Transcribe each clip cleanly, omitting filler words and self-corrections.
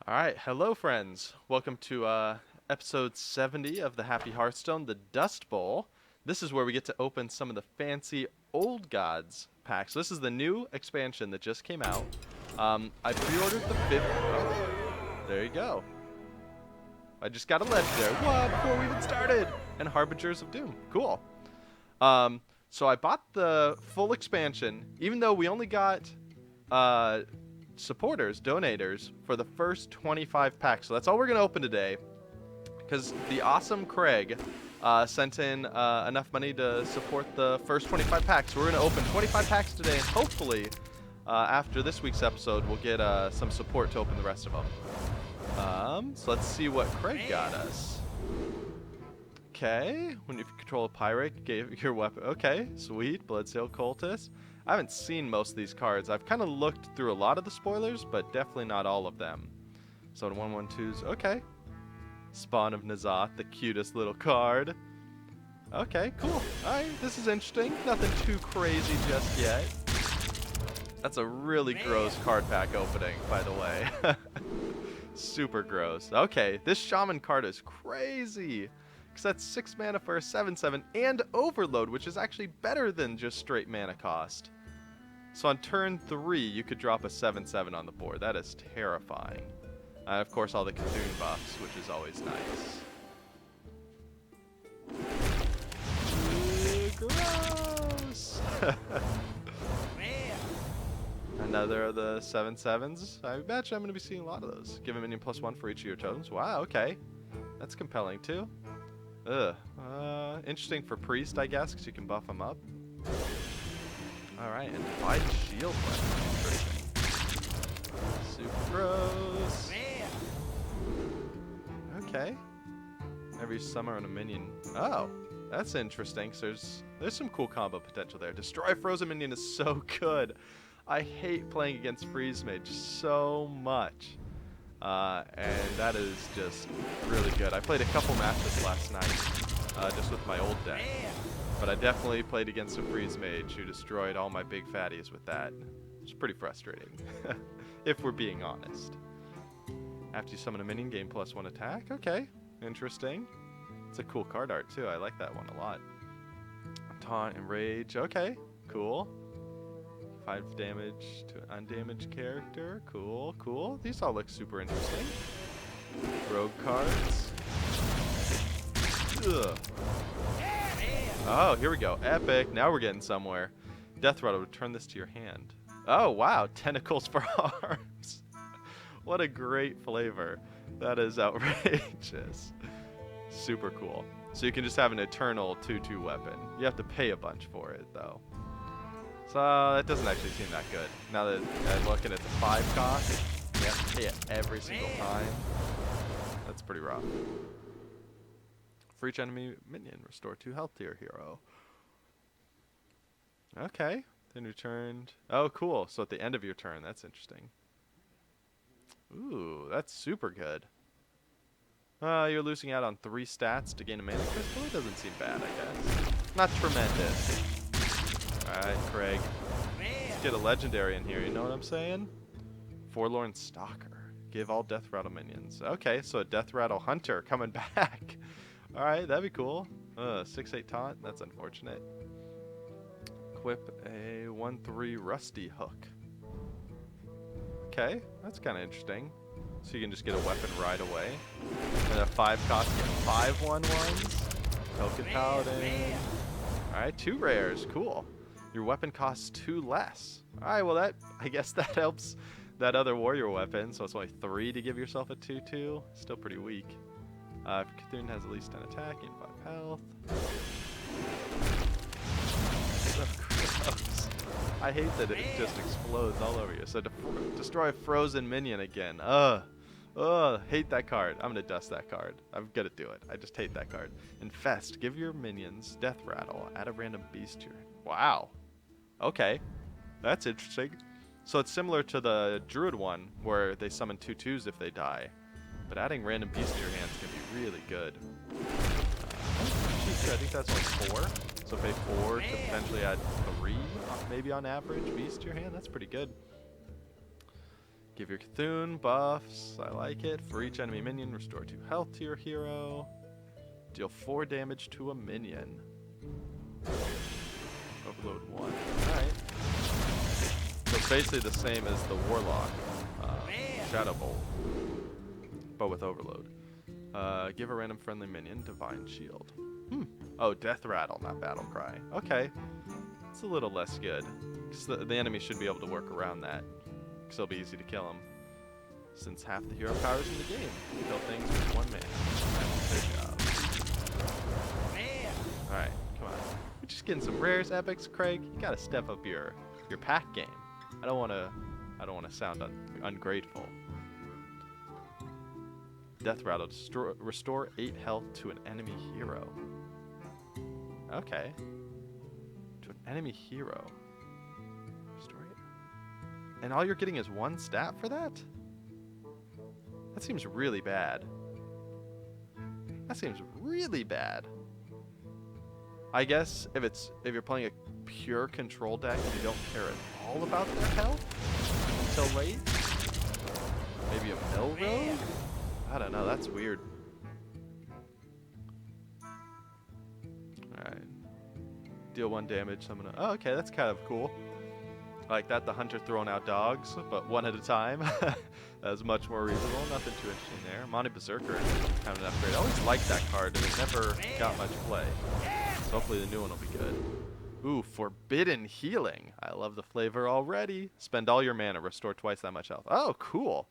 Alright, hello friends. Welcome to episode 70 of the Happy Hearthstone, the Dust Bowl. This is where we get to open some of the fancy Old Gods packs. So this is the new expansion that just came out. I pre-ordered the 5th. Oh, there you go. I just got a legendary. What? Before we even started! And Harbingers of Doom. Cool. So I bought the full expansion, even though we only got supporters, donators, for the first 25 packs. So that's all we're going to open today, because the awesome Craig sent in enough money to support the first 25 packs. So we're going to open 25 packs today, and hopefully after this week's episode we'll get some support to open the rest of them. So let's see what Craig got us. Okay, when you control a pirate, gave your weapon. Okay, sweet. Bloodsail Cultist. I haven't seen most of these cards. I've kind of looked through a lot of the spoilers, but definitely not all of them. So in 1/1/2s, okay. Spawn of N'Zoth, the cutest little card. Okay, cool. Alright, this is interesting. Nothing too crazy just yet. That's a really gross card pack opening, by the way. Super gross. Okay, this Shaman card is crazy. Because that's 6 mana for a 7/7 and Overload, which is actually better than just straight mana cost. So on turn 3, you could drop a 7/7 on the board. That is terrifying. And of course, all the Cthulhu buffs, which is always nice. Gross! Another of the 7/7s. I imagine I'm going to be seeing a lot of those. Give a minion +1 for each of your totems. Wow, okay. That's compelling too. Ugh. Interesting for Priest, I guess, because you can buff them up. Alright, and Divide Shield weapon. Interesting. Super gross. Okay. Every summer on a minion. Oh, that's interesting. So there's some cool combo potential there. Destroy Frozen Minion is so good. I hate playing against Freeze Mage so much. And that is just really good. I played a couple matches last night, just with my old deck. But I definitely played against a Freeze Mage who destroyed all my big fatties with that. It's pretty frustrating, if we're being honest. After you summon a minion, gain +1 attack. Okay, interesting. It's a cool card art too. I like that one a lot. Taunt and Rage. Okay, cool. 5 damage to an undamaged character. Cool, cool. These all look super interesting. Rogue cards. Ugh. Oh, here we go. Epic. Now we're getting somewhere. Death Rattle, return this to your hand. Oh, wow. Tentacles for arms. What a great flavor. That is outrageous. Super cool. So you can just have an eternal 2/2 weapon. You have to pay a bunch for it, though. So that doesn't actually seem that good. Now that I look and it's a 5 cost, you have to pay it every single time. That's pretty rough. For each enemy minion, restore 2 health to your hero. Okay, then returned. Oh, cool. So at the end of your turn, that's interesting. Ooh, that's super good. You're losing out on 3 stats to gain a mana crystal. It doesn't seem bad, I guess. Not tremendous. Alright, Craig. Let's get a legendary in here, you know what I'm saying? Forlorn Stalker. Give all Death Rattle minions. Okay, so a Death Rattle Hunter coming back. Alright, that'd be cool. 6/8 taunt, that's unfortunate. Equip a 1/3 Rusty Hook. Okay, that's kind of interesting. So you can just get a weapon right away. And a 5 cost, get 5 1/1s. Token Paladin. Alright, 2 rares, cool. Your weapon costs 2 less. Alright, well I guess that helps that other warrior weapon, so it's only 3 to give yourself a 2/2. Still pretty weak. If Cthulhu has at least 10 attack and 5 health. So gross. I hate that it just explodes all over you. So destroy a frozen minion again. Hate that card. I'm gonna dust that card. I'm gonna do it. I just hate that card. Infest. Give your minions Death Rattle. Add a random beast to your... Wow. Okay. That's interesting. So it's similar to the Druid one, where they summon 2/2s if they die. But adding random beast to your hands can be really good. I think that's only 4. So pay 4 to potentially add 3, maybe on average, beast to your hand. That's pretty good. Give your Cthulhu buffs. I like it. For each enemy minion, restore 2 health to your hero. Deal 4 damage to a minion. Overload 1. Alright. So it's basically the same as the Warlock. Shadow Bolt. But with Overload. Give a random friendly minion Divine Shield. Oh, Death Rattle, not Battle Cry. Okay. It's a little less good. Because the enemy should be able to work around that. Because it'll be easy to kill him. Since half the hero powers in the game. Kill things with 1 man. Good job. Alright, come on. We're just getting some rares, epics, Craig. You gotta step up your pack game. I don't wanna sound ungrateful. Death Rattle, restore 8 health to an enemy hero. Okay. To an enemy hero. Restore it. And all you're getting is 1 stat for that? That seems really bad. That seems really bad. I guess if you're playing a pure control deck and you don't care at all about their health until late, maybe a mill rogue? I don't know, that's weird. Alright. Deal 1 damage, I'm gonna... Oh, okay, that's kind of cool. I like that, the hunter throwing out dogs, but 1 at a time. That was much more reasonable, nothing too interesting there. Monty Berserker, kind of an upgrade. I always liked that card, and it never got much play. So hopefully the new one will be good. Ooh, Forbidden Healing. I love the flavor already. Spend all your mana, restore twice that much health. Oh, cool.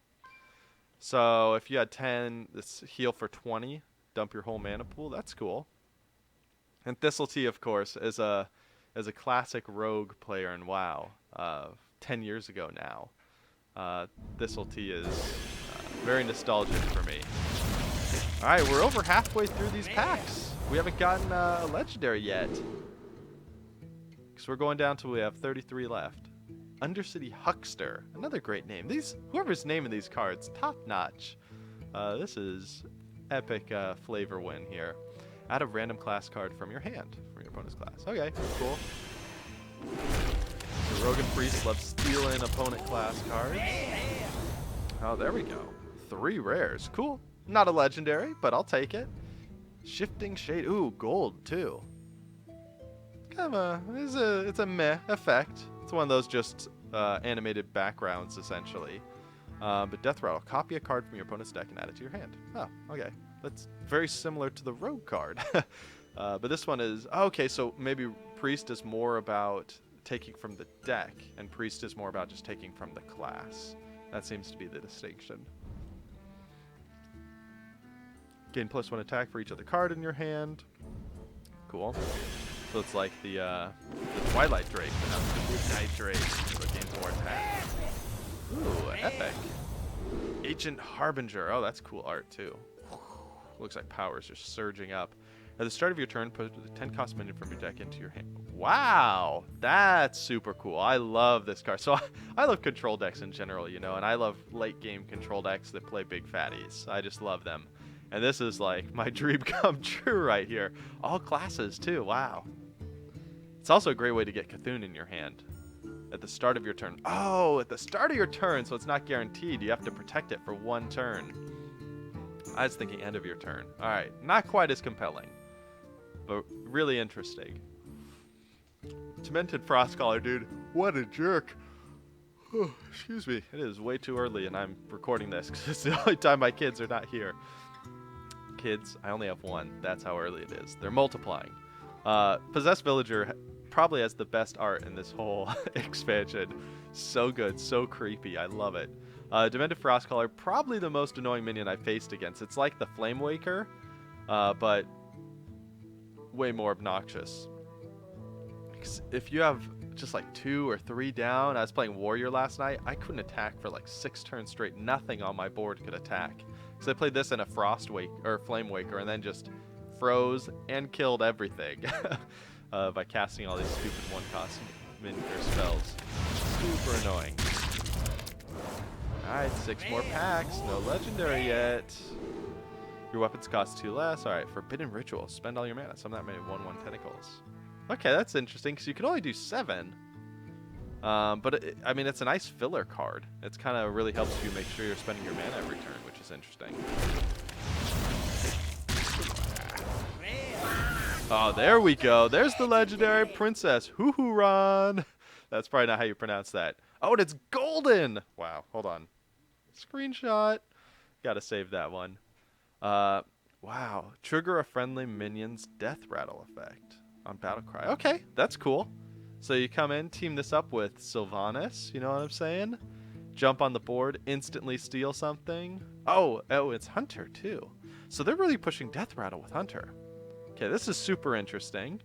So if you had 10, this heal for 20, dump your whole mana pool. That's cool. And Thistletea, of course, is a classic rogue player in WoW. 10 years ago now. Thistletea is very nostalgic for me. All right, we're over halfway through these packs. We haven't gotten a legendary yet. Because we're going down till we have 33 left. Undercity Huckster, another great name. Whoever's naming these cards, top notch. This is epic flavor win here. Add a random class card from your hand, from your opponent's class. Okay, cool. So Rogue and Priest love stealing opponent class cards. Oh, there we go. 3 rares, cool. Not a legendary, but I'll take it. Shifting Shade, ooh, gold too. Kind of it's a meh effect. It's one of those just animated backgrounds, essentially. But Death Rattle, copy a card from your opponent's deck and add it to your hand. Oh, okay. That's very similar to the Rogue card. But this one is... Okay, so maybe Priest is more about taking from the deck, and Priest is more about just taking from the class. That seems to be the distinction. Gain +1 attack for each other card in your hand. Cool. So it's like the Twilight Drake, but not the Midnight Drake, so it gains more attack. Ooh, epic. Ancient Harbinger. Oh, that's cool art, too. Looks like power's just surging up. At the start of your turn, put the 10 cost minion from your deck into your hand. Wow, that's super cool. I love this card. So I love control decks in general, you know, and I love late game control decks that play big fatties. I just love them. And this is like my dream come true right here. All classes too, wow. It's also a great way to get Cthulhu in your hand. At the start of your turn. Oh, at the start of your turn, so it's not guaranteed. You have to protect it for 1 turn. I was thinking end of your turn. All right, not quite as compelling, but really interesting. Demented Frostcaller, dude. What a jerk. Oh, excuse me. It is way too early, and I'm recording this because it's the only time my kids are not here. Kids, I only have 1. That's how early it is. They're multiplying. Possessed Villager probably has the best art in this whole expansion. So good, so creepy. I love it. Demented Frostcaller, probably the most annoying minion I faced against. It's like the Flame Waker, but way more obnoxious. If you have just like 2 or 3 down, I was playing Warrior last night, I couldn't attack for like 6 turns straight. Nothing on my board could attack. Because I played this in a Flame Waker and then just froze and killed everything by casting all these stupid 1-cost minion spells. Super annoying. Alright, 6 more packs. No legendary yet. Your weapons cost 2 less. Alright, Forbidden Ritual. Spend all your mana. Some of that made 1/1 tentacles. Okay, that's interesting, because you can only do 7. But I mean, it's a nice filler card. It's kind of really helps you make sure you're spending your mana every turn, which is interesting. Oh, there we go. There's the legendary Princess Hoo-Hoo-Ron. That's probably not how you pronounce that. Oh, and it's golden. Wow, hold on. Screenshot. Gotta save that one. Wow. Trigger a friendly minion's death rattle effect on Battlecry. Okay, that's cool. So you come in, team this up with Sylvanas, you know what I'm saying? Jump on the board, instantly steal something. Oh, it's Hunter too. So they're really pushing death rattle with Hunter. Okay, this is super interesting.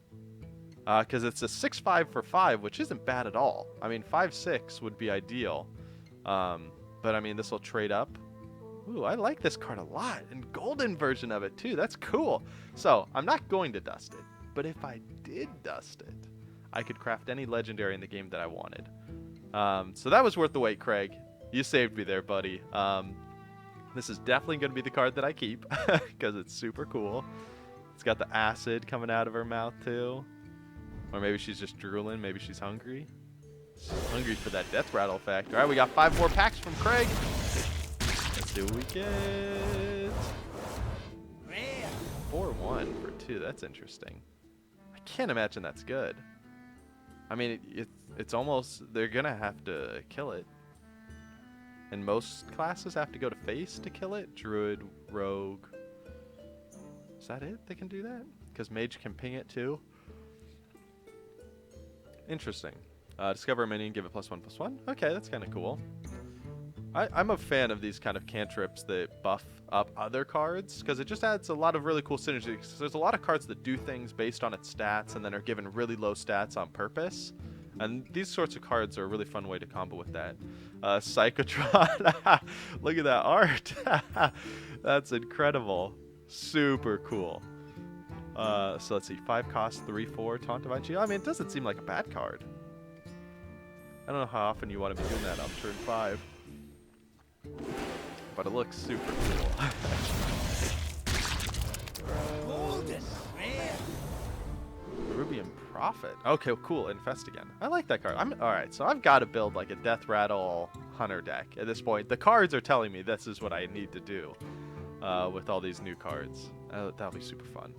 Because it's a 6/5 for 5, which isn't bad at all. I mean, 5/6 would be ideal. But I mean, this will trade up. Ooh, I like this card a lot. And golden version of it too. That's cool. So I'm not going to dust it. But if I did dust it, I could craft any legendary in the game that I wanted. So that was worth the wait, Craig. You saved me there, buddy. This is definitely going to be the card that I keep. Because it's super cool. It's got the acid coming out of her mouth too. Or maybe she's just drooling. Maybe she's hungry. She's hungry for that death rattle effect. All right, we got 5 more packs from Craig. Let's see what we get. 4/1 for 2. That's interesting. I can't imagine that's good. I mean, it's almost... They're going to have to kill it. And most classes have to go to face to kill it. Druid, Rogue. Is that it? They can do that? Because Mage can ping it too. Interesting. Discover a minion, give it +1/+1. Okay, that's kind of cool. I'm a fan of these kind of cantrips that buff up other cards, because it just adds a lot of really cool synergy. There's a lot of cards that do things based on its stats and then are given really low stats on purpose. And these sorts of cards are a really fun way to combo with that. Psychotron. Look at that art. That's incredible. Super cool. So let's see. 5 cost, 3/4, Taunt Divine Shield. I mean, it doesn't seem like a bad card. I don't know how often you want to be doing that on turn 5. But it looks super cool. Rubian Prophet. Okay, cool. Infest again. I like that card. Alright, so I've got to build like a Death Rattle Hunter deck at this point. The cards are telling me this is what I need to do with all these new cards. That'll be super fun.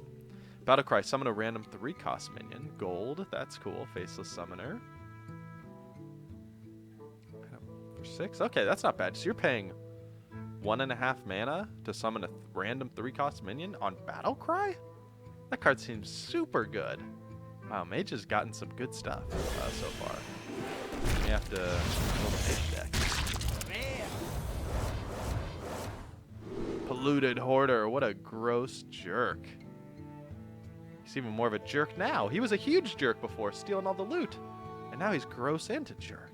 Battlecry, summon a random 3-cost minion. Gold, that's cool. Faceless Summoner. For 6? Okay, that's not bad. So you're paying 1.5 mana to summon a random 3-cost minion on Battlecry? That card seems super good. Wow, Mage has gotten some good stuff so far. We have to build a Mage deck. Polluted Hoarder, what a gross jerk. He's even more of a jerk now. He was a huge jerk before, stealing all the loot. And now he's gross and a jerk.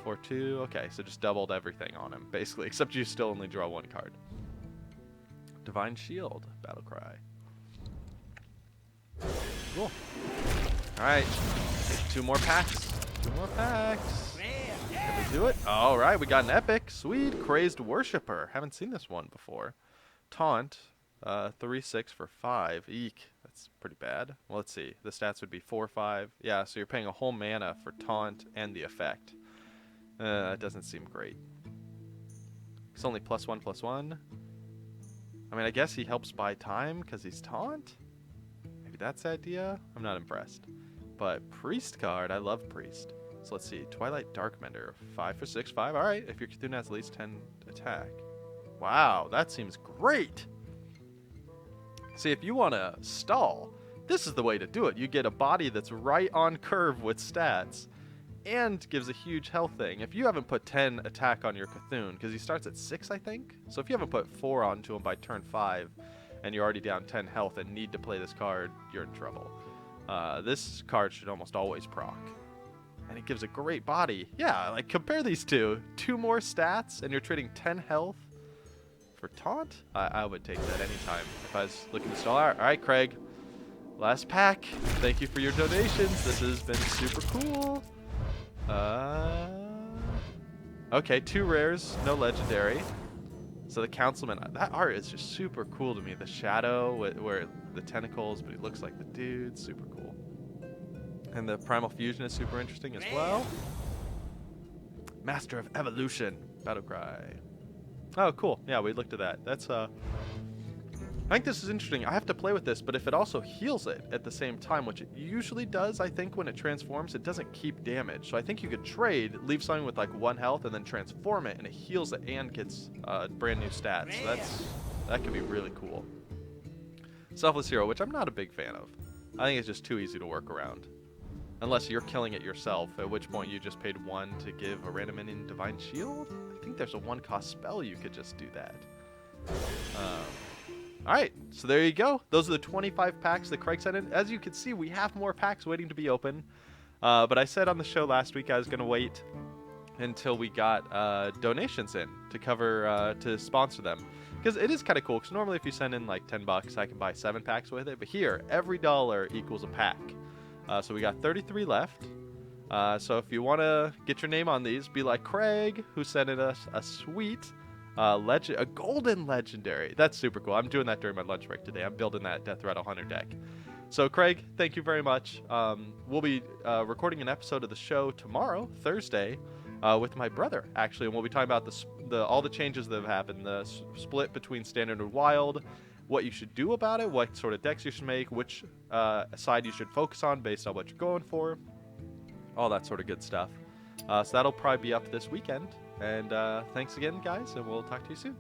4/2, okay, so just doubled everything on him, basically, except you still only draw 1 card. Divine Shield, Battlecry. Cool. Alright, 2 more packs. 2 more packs. Can we do it? Alright, we got an epic. Sweet. Crazed Worshipper. Haven't seen this one before. Taunt. 3/6 for 5. Eek. That's pretty bad. Well, let's see. The stats would be 4/5. Yeah, so you're paying a whole mana for Taunt and the effect. It doesn't seem great. It's only +1/+1. I mean, I guess he helps buy time because he's Taunt? Maybe that's the idea? I'm not impressed. But Priest card, I love Priest. So let's see. Twilight Darkmender. 5 for 6, 5. Alright, if your Cthulhu has at least 10 attack. Wow, that seems great! See, if you want to stall, this is the way to do it. You get a body that's right on curve with stats and gives a huge health thing. If you haven't put 10 attack on your Cthulhu, because he starts at 6, I think. So if you haven't put 4 onto him by turn 5, and you're already down 10 health and need to play this card, you're in trouble. This card should almost always proc. And it gives a great body. Yeah, like compare these two. 2 more stats, and you're trading 10 health for Taunt? I would take that anytime if I was looking to stall. Alright, Craig. Last pack. Thank you for your donations. This has been super cool. Okay, 2 rares, no legendary. So the Councilman, that art is just super cool to me. The shadow where the tentacles, but he looks like the dude. Super cool. And the Primal Fusion is super interesting as well. Master of Evolution. Battlecry. Oh, cool. Yeah, we looked at that. That's, I think this is interesting. I have to play with this, but if it also heals it at the same time, which it usually does, I think, when it transforms, it doesn't keep damage. So I think you could trade, leave something with, like, 1 health, and then transform it, and it heals it and gets brand new stats. So that could be really cool. Selfless Hero, which I'm not a big fan of. I think it's just too easy to work around. Unless you're killing it yourself, at which point you just paid 1 to give a random minion Divine Shield? I think there's a 1-cost spell you could just do that. Alright, so there you go. Those are the 25 packs that Craig sent in. As you can see, we have more packs waiting to be open. But I said on the show last week I was going to wait until we got donations in to cover, to sponsor them. Because it is kind of cool, because normally if you send in like $10, I can buy 7 packs with it. But here, every dollar equals a pack. So we got 33 left. So if you want to get your name on these, be like Craig, who sent in us a sweet a golden legendary. That's super cool. I'm doing that during my lunch break today. I'm building that Death Rattle Hunter deck. So Craig, thank you very much. We'll be recording an episode of the show tomorrow, Thursday, with my brother, actually, and we'll be talking about all the changes that have happened, the split between Standard and Wild, what you should do about it, what sort of decks you should make, which side you should focus on based on what you're going for, all that sort of good stuff. So that'll probably be up this weekend. And thanks again, guys, and we'll talk to you soon.